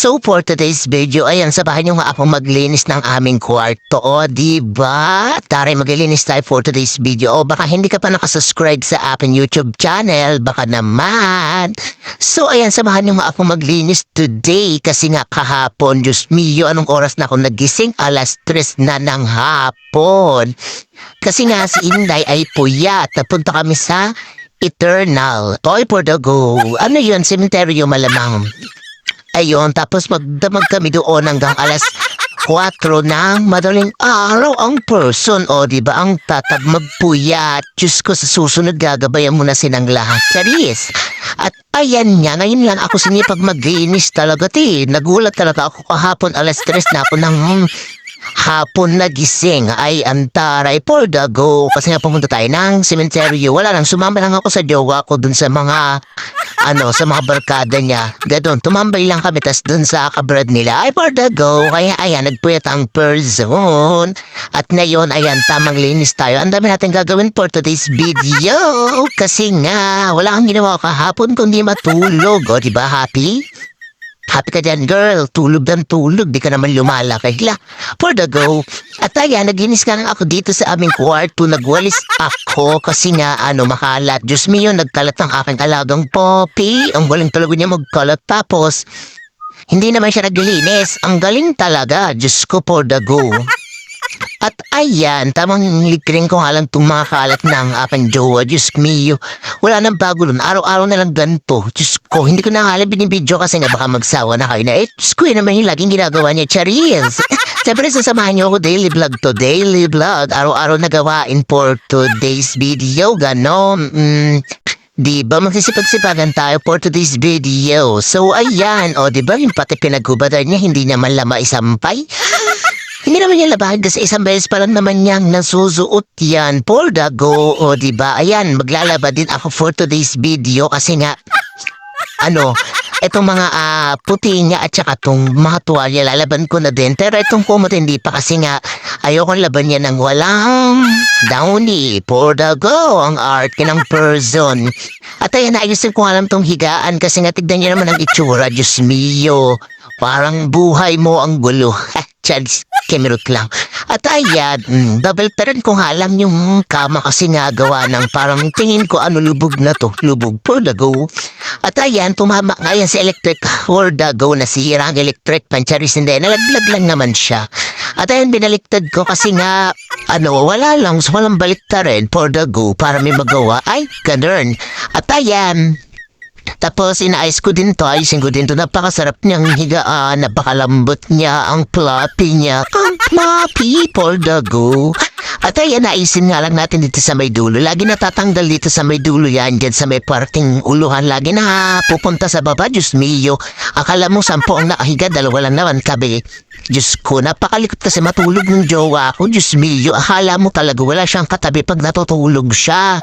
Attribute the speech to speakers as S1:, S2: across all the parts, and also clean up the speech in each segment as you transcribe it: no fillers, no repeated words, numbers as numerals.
S1: So for today's video, ayan, sabahan niyo nga ako maglinis ng aming kwarto. O, diba? Tara, maglilinis tayo for today's video. O, baka hindi ka pa nakasubscribe sa aking YouTube channel. Baka naman. So, ayan, sabahan niyo nga ako maglinis today. Kasi nga kahapon, Diyos mio, anong oras na ako nagising? Alas 3 na ng hapon. Kasi nga si Inday ay puyat. Napunta kami sa Eternal. Toy for the go. Ano yun? Cemetery malamang. Ayun, tapos magdamag kami doon hanggang alas 4 ng madaling araw ang person. O, diba ang tatag magpuyat? Diyos ko, sa susunod gagabayan mo na silang lahat. Charis! At ayan nga, ngayon lang ako sinipag maglinis talaga, Nagulat talaga ako kahapon, alas 3 na ako ng hapon nagising. Ay, antaray for the go. Kasi nga pumunta tayo ng sementeryo. Wala lang, sumama lang ako sa jowa ko dun sa mga sa mga barkada niya. Gadon, tumambay lang kami, tas dun sa kabrad nila, ay for the go. Kaya ayan, nagpuyat ang person. At ngayon, ayan, tamang linis tayo. Ang dami natin gagawin for today's video. Kasi nga, wala kang ginawa kahapon kundi matulog. O, diba, happy? Happy ka dyan, girl. Tulog ng tulog. Di ka naman lumalaki. For the go. At ayan, naglinis ka lang ako dito sa aming kwarto. Nagwalis ako kasi nga, makalat. Diyos mio, nagkalat ng aking alagang Poppy. Ang galing talaga niya magkalat. Tapos, hindi naman siya naglilinis. Ang galing talaga. Diyos ko, for the go. At ayan, tamang likring ko nga lang itong mga kalat ng aking jowa. Diyos mio, wala nang bago nun. Araw-araw na lang ganito. Diyos ko, hindi ko na nga alam binibidyo kasi nga baka magsawa na kayo na. Diyos ko, yun naman yung laging ginagawa niya. Charis! Siyempre, sasamahan niyo ako daily vlog to. Daily vlog. Araw-araw na gawain for today's video. Ganon. Diba, magsisipag-sipagan tayo for today's video. So, ayan. O, diba, yung pati pinaghubadan niya, hindi niya man lama isampay. Hindi naman niya labahan kasi isang beses pa lang naman niyang nasusuot yan. For the go, o diba? Ayan, maglalaba din ako for today's video kasi nga, etong mga puti niya at saka itong mga tuwalya, lalaban ko na din. Pero itong kumot hindi pa kasi nga, ayokong laban niya ng walang downy. For the go, ang art ng person. At ayan, naayusin ko alam itong higaan kasi nga tignan niya naman ang itsura. Diyos mio, parang buhay mo ang gulo. Chance, kemerot lang. At ayan, double parent ko nga lang yung kama kasi nga gawa ng parang tingin ko lubog na to. Lubog for the go. At ayan, tumama nga yan sa electric for the go na sira ang electric pancharis. Hindi, nalaglag lang naman siya. At ayan, binaliktad ko kasi nga, wala lang, so walang balikta rin for the go para may magawa. Ay, ganun. At ayan, tapos inaayos ko din to, ayusin ko din to. Napakasarap niyang higaan, napakalambot niya, ang floppy niya. Ang floppy for the go. At ayan, naayusin nga lang natin dito sa may dulo. Lagi natatanggal dito sa may dulo yan, dyan sa may parting uluhan. Lagi na pupunta sa baba, Diyos mio. Akala mo 10 ang nakahiga, 2 lang naman kabi. Diyos ko, napakalikot kasi matulog ng jowa ko. Diyos mio, akala mo talaga wala siyang katabi pag natutulog siya.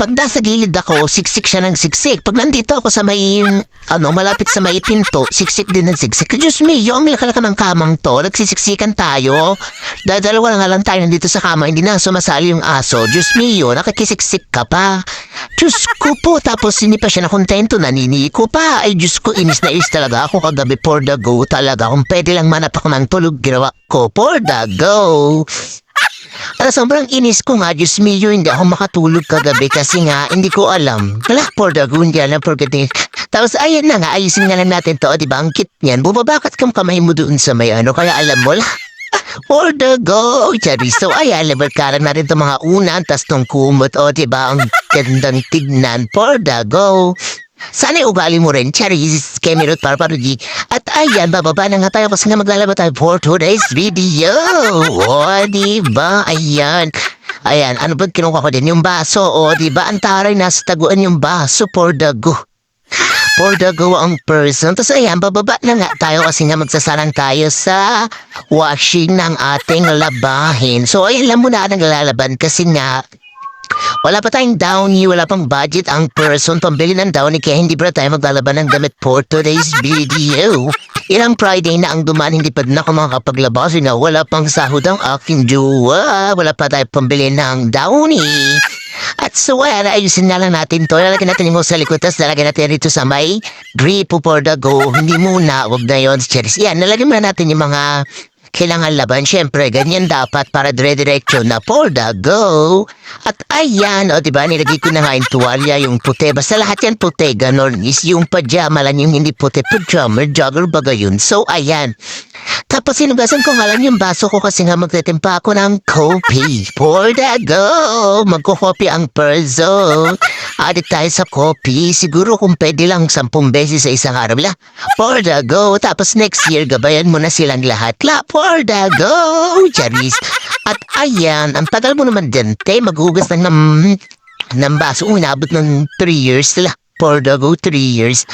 S1: Pag nasa gilid ako, siksik siya ng siksik. Pag nandito ako sa may, malapit sa may pinto, siksik din ng siksik. Diyos mio, ang lakalaka ng kamang to. Nagsisiksikan tayo. Dalawa nga lang tayo nandito sa kama, hindi na sumasali yung aso. Diyos mio, nakikisiksik ka pa. Diyos ko po, tapos hindi pa siya nakontento, naniniko pa. Ay Diyos ko, inis na inis talaga ako kagabi for the go talaga. Kung pwede lang manap ako ng tulog, ginawa ko for the go. Sobrang inis ko nga, Diyos mio, hindi ako makatulog kagabi kasi nga, hindi ko alam. For the go, hindi alam, forgetting. Tapos, ayan na nga, ayusin nga lang natin to, diba, ang kit niyan. Bumabakat kang kamay mo doon sa may kaya alam mo, for the go, Charis. So, ayan, level karang natin itong mga unan, tas tong kumot, diba, ang gandang tignan, for the go. Sana'y ugali mo rin, Charis, kemerot para parudi. At ayan, bababa na nga tayo kasi nga maglalaba tayo for today's video. Diba, ayan. Ayan, ano ba kinuha ko din? Yung baso, diba, ang taray nasa taguan yung baso for the go. For the go ang person. Tapos ayan, bababa na nga tayo kasi nga magsasalang tayo sa washing ng ating labahin. So ayan lang muna ang naglalaban kasi nga wala pa tayong downy, wala pang budget ang person pambili ng downy kaya hindi pa tayo maglalaban ng damit for today's video. Ilang Friday na ang dumaan, hindi pa din ako makakapaglaba kasi nga wala pang sahod ang aking jowa. Wala pa tayo pambili ng downy. At so, ayan, ayusin na lang natin to. Lalagyan natin yung hose sa likod, tapos lalagyan natin rito sa may gripo for the go. Hindi muna, wag na yun, Charis. Yan, nalagyan muna natin yung mga kailangan laban. Siyempre, ganyan dapat para dire-diretso na for the go. At ayan, o diba, nilagay ko na nga yung tuwalya, yung puti. Basta lahat yan puti, ganon. Is yung pajama lang yung hindi puti. Pajama, jogger baga yun. So, ayan. Tapos sinugasan ko nga lang yung baso ko kasi nga magtitimpa ako ng coffee. For the go! Magko-coffee ang perso. Adik tayo sa coffee. Siguro kung pwede lang 10 beses sa isang araw lang. For the go! Tapos next year, gabayan mo na silang lahat. For the go! Charis. At ayan, ang tagal mo naman dyan, te. Maghugas ng baso. Inabot ng 3 years sila. For the go, 3 years.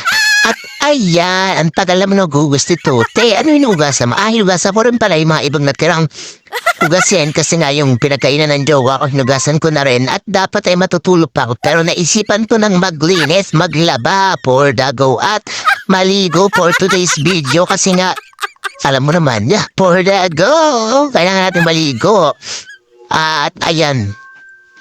S1: At ayan, ang tagal naman naghugas nito. Te, ano yung hugasan mo? Hinugasan ko rin pala yung mga ibang natirang hugasin kasi nga yung pinagkainan ng jowa ko, hinugasan ko na rin at dapat ay matutulog pa ako. Pero naisipan ko ng maglinis, maglaba for the go at maligo for today's video kasi nga, alam mo naman, for the go, kailangan natin maligo. At ayan,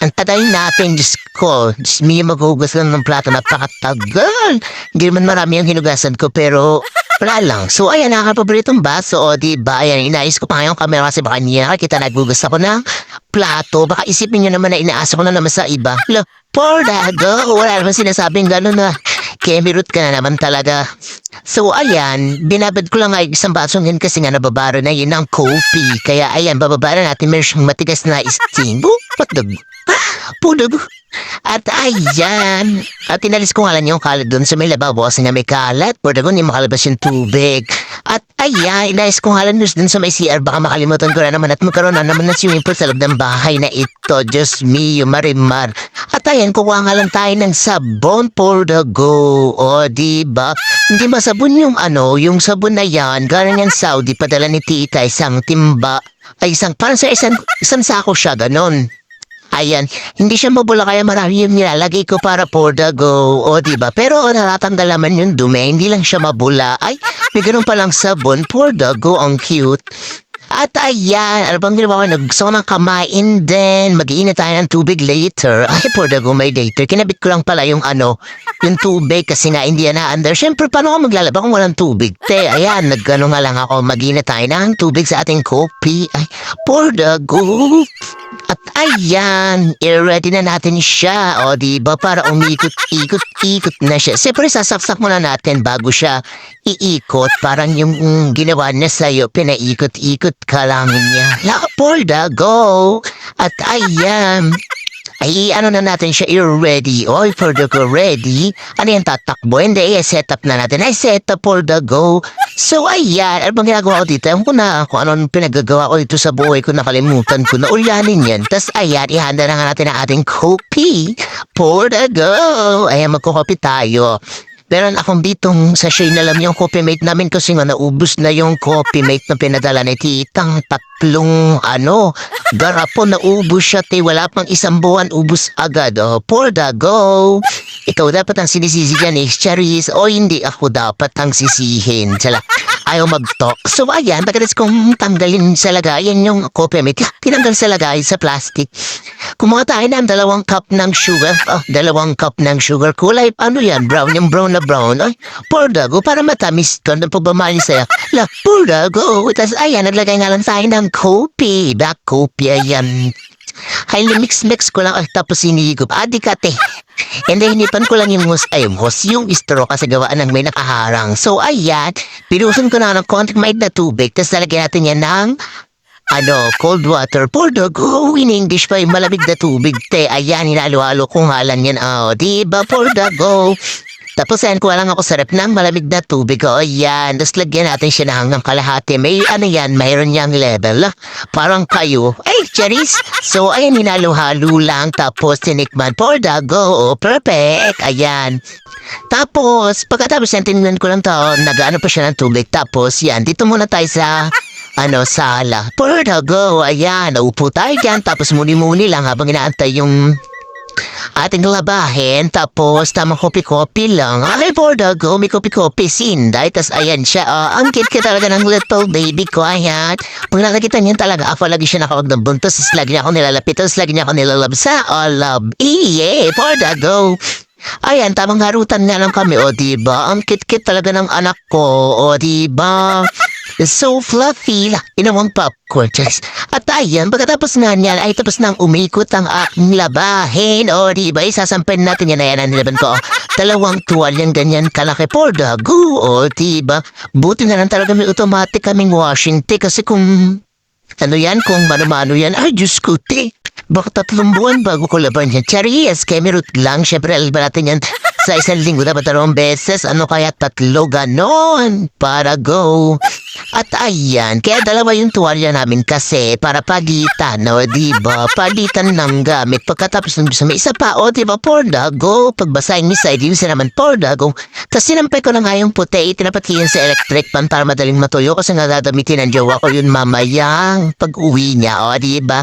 S1: ang tagal natin, Diyos ko. Diyos me, maghugas lang ng plato. Napakatagal. Hindi naman marami ang hinugasan ko, pero wala lang. So, ayan, nakakapaboritong baso. O, diba? Ayan, inayos ko pa ngayong camera kasi baka niya nakakita naghugas ako ng plato. Baka isipin nyo naman na inaasa ko na naman sa iba. Look, for that go. Wala naman sinasabing gano'n na. Kemirut ka na naman talaga. So, ayan, binabad ko lang nga yung isang basong yun kasi nga nababaro na yun ng coffee. Kaya, ayan, bababara natin meron siyang matigas na steam. Patdag. Pudog. At ayan. At inalis ko nga lang yung kalat doon sa may lababo kasi nga may kalat. Pudog, hindi makalabas yung tubig. At ayan, inalis ko nga lang doon sa may CR. Baka makalimutan ko na naman at magkaroon na naman ng swimming pool sa loob ng bahay na ito. Diyos me, marimar. At ayan, kukuha nga lang tayo ng sabon for the go. O, diba? Hindi ba sabon yung yung sabon na yan. Galing yan Saudi, padala ni tita, isang timba. Ay, parang sa isang sako siya, ganon. Ayan, hindi siya mabula kaya marami yung nilalagay ko para for the go. O, diba? Pero natatanggal naman yung dumi, hindi lang siya mabula. Ay, may ganun palang sabon for the go, ang cute. At ayan, ano bang ginawa ko? Nagso ng kamay and then mag-iinit tayo ng tubig later. Ay, for the go, may later. Kinabit ko lang pala yung yung tubig kasi nga hindi yan na-under. Siyempre, paano ako maglalaba kung walang tubig? Te, ayan, nagano nga lang ako. Mag-iinit tayo ng tubig sa ating coffee. Ay, for the go. At ayan, i-ready na natin siya. O, diba? Para umikot-ikot na siya. Siyempre, sasaksak muna natin bago siya iikot. Parang yung ginawa niya sa'yo, pinaikot-ikot ka lang niya. For the go. At ayan, ay na natin siya i-ready. Oy, for the go, ready. Ano yan, tatakbo? Hindi, set up na natin. Ay, set up for the go. So, ayan. Ano bang ginagawa ko dito? Ewan ko na kung ano pinagagawa ko dito sa buhay ko. Nakalimutan ko na ulyanin yan. Tas, ayan, ihanda na nga natin ang ating coffee for the go. Ayan, magko-coffee tayo. Meron akong ditong sachet na lang yung coffee mate namin kasi nga naubos na yung coffee mate na pinadala ni titang 3 garapon naubos siya te. Wala pang 1 buwan, ubos agad. Oh, for the go. Ikaw dapat ang sinisisi dyan eh, Charis. O hindi ako dapat ang sisihin. Sala, ayaw mag-talk. So ayan, pagkatapos kong tanggalin sa lagayan yung coffee mate, tinanggal sa lagayan sa plastic. Kumuha tayo ng 2 cup ng sugar. 2 cup ng sugar. Kulay, ano yan? Brown. Yung brown na brown. Ay, for the go. Para matamis ito. Ang pagbamali sa'yo. For the go. Tapos, ayan, naglagay nga lang tayo ng coffee. Black coffee, ayan. Highly mix ko lang. Tapos sinigop. Adikate. Hindi, hinipan ko lang yung yung straw kasi gawaan ng may nakaharang. So, ayan. Pinusun ko na ng konting mait na tubig. Tapos, nalagyan natin yan ng cold water. For the go. In English pa yung malamig na tubig. Te, ayan, hinalo-halo kung halan yan. Diba? For the go. Tapos yan, kuha lang ako sa rep ng malamig na tubig. O, yan. Tapos lagyan natin siya na hanggang kalahati. May yan, mayroon niyang level. Parang kayo. Ay, Charis. So, ayan, hinalo-halo lang. Tapos tinikman. For the go. Perfect. Ayan. Tapos, pagkatapos yan, tinignan ko lang to. Nag-ano pa siya ng tubig. Tapos, yan. Dito muna tayo sa sala. For the go. Ayan. Naupo tayo dyan. Tapos muni-muni lang habang inaantay yung ating labahin, tapos tamang kopi-kopi lang. Ay, Pordago, may kopi-kopi, sinday, tas ayan siya, ang cute talaga ng little baby ko, ayan. Pag nakakita niyan talaga, ako lagi siya nakawag ng buntos, tas lagi niya ako nilalapit, tas lagi niya ako nilalab sa love. Iye, Pordago. Ayan, tamang harutan nga lang kami, o diba? Ang kit-kit talaga ng anak ko, o diba? So fluffy, inawang popcorn. At ayan, pagkatapos nga niyan, ay tapos nang umikot ang aking labahin, o diba? Isasampain natin yan, ayan, ang nilaban ko. Dalawang tuwalyan ganyan kalaki, Pordago, o diba? Buti na lang talaga may automatic kaming washing tape, kasi kung ano yan, kung mano-mano yan, ay Diyos ko, baka 3 buwan bago ko laban yan. Charis, kemirut lang. Siyempre, alba natin yan sa 1 linggo dapat 2 beses. Ano kaya 3 ganon para go. At ayan, kaya dalawa yung tuwalya namin kasi para pagitan, no, diba? Pagitan ng gamit. Pagkatapos ng gusto may isa pa, o diba, Pordago? Pagbasahin ni side, yun naman, Pordago. Kasi sinampay ko na nga yung puti, tinapat ko yun sa electric pan para madaling matuyo kasi nga dadamitin ng jowa ko yun mamayang pag-uwi niya, o diba?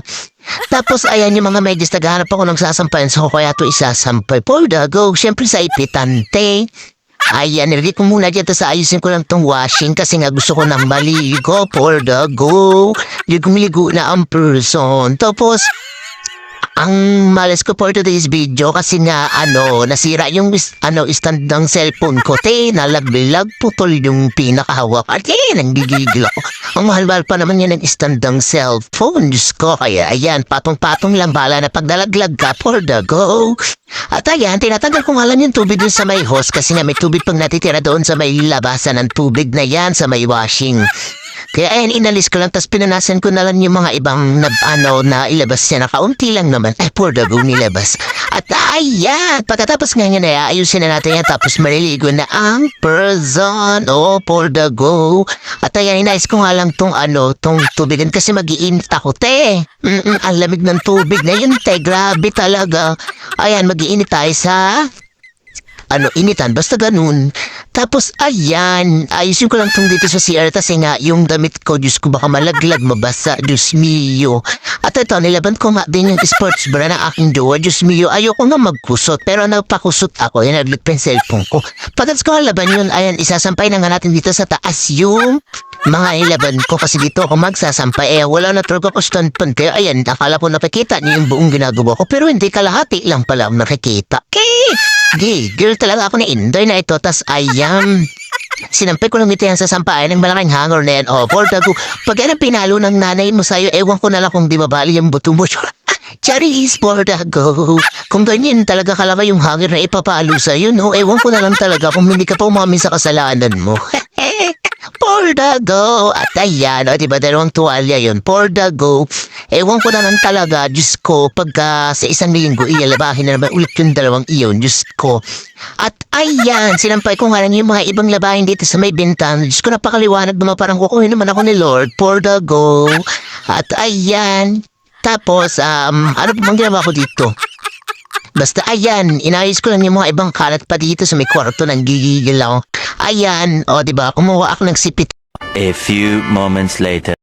S1: Tapos ayan yung mga medyas naghahanap ako ng sasampayan so kaya to isasampay. Pordago, syempre sa ipitante. Ayan, nilagay ko muna dyan sa ayusin ko lang tong washing kasi nga gusto ko nang maligo. Pordago, ligo na ang person. Tapos, ang malas ko for today's video kasi nga nasira yung stand ng cellphone ko. Nalaglag putol yung pinakahawak. At nanggigigil ako. Ang mahal-mahal pa naman yan ng stand ng cellphone. Diyos ko, kaya ayan, patong-patong lang bala na pagdalaglag ka, Pordago. At ayan, tinatanggal ko nga lang yung tubig dun sa may hose kasi nga may tubig pang natitira doon sa may labasan ng tubig na yan sa may washing. Kaya ayan, inalis ko lang, tas pinanasan ko na lang yung mga ibang na ilabas niya na kaunti lang naman. Ay, Pordago nilabas. At ayan, pagkatapos nga nga na ayusin na natin yan, tapos maliligo na ang person. Oh, Pordago. At ayan, inayos ko nga lang tong tubigan kasi mag-iinit ako, ang lamig ng tubig na yun, grabe talaga. Ayan, mag-iinit tayo sa initan, basta ganun. Tapos, ayan, ayusin ko lang tong dito sa CR kasi nga, yung damit ko, Diyos ko, baka malaglag, mabasa, Diyos mio. At ito, nilaban ko nga din yung sports bra ng aking jowa, Diyos mio, ayoko nga magkusot, pero nagpakusot ako, yan, nagligpan cellphone ko. Pagkatapos ko laban yun, ayan, isasampay na nga natin dito sa taas yung mga ilaban ko kasi dito ako magsasampay. Wala na talaga ko standpan, kaya ayan, akala ko nakikita niyo yung buong ginagawa ko, pero hindi kalahati lang pala ang nakikita. Girl talaga ako ni Indoy na ito, tas ayan, sinampay ko lang dito yan sa sampayan ng malaking hanger na yan. Pordago, pag yan ang pinalo ng nanay mo sa'yo, ewan ko na lang kung di mabali yung buto mo. Charis, Pordago, kung ganyan talaga kalaka yung hanger na ipapalo sa'yo, no, ewan ko na lang talaga kung hindi ka pa umamin sa kasalanan mo. Pordago, at ayan, diba, 2 tuwalya yun, Pordago. Ewan ko na lang talaga, Diyos ko, pagka sa 1 linggo, ilalabahin na naman ulit yung 2 iyon, Diyos ko. At ayan, sinampay ko nga lang yung mga ibang labahin dito sa may bintana. Diyos ko, napakaliwanag naman, parang kukuhin naman ako ni Lord, Pordago. At ayan, tapos, ano pa bang ginawa ko dito? Basta ayan, inayos ko lang yung mga ibang kalat pa dito sa may kwarto, nang gigigil ako. Ayan, diba, kumuha ako ng sipit.
S2: A few moments later.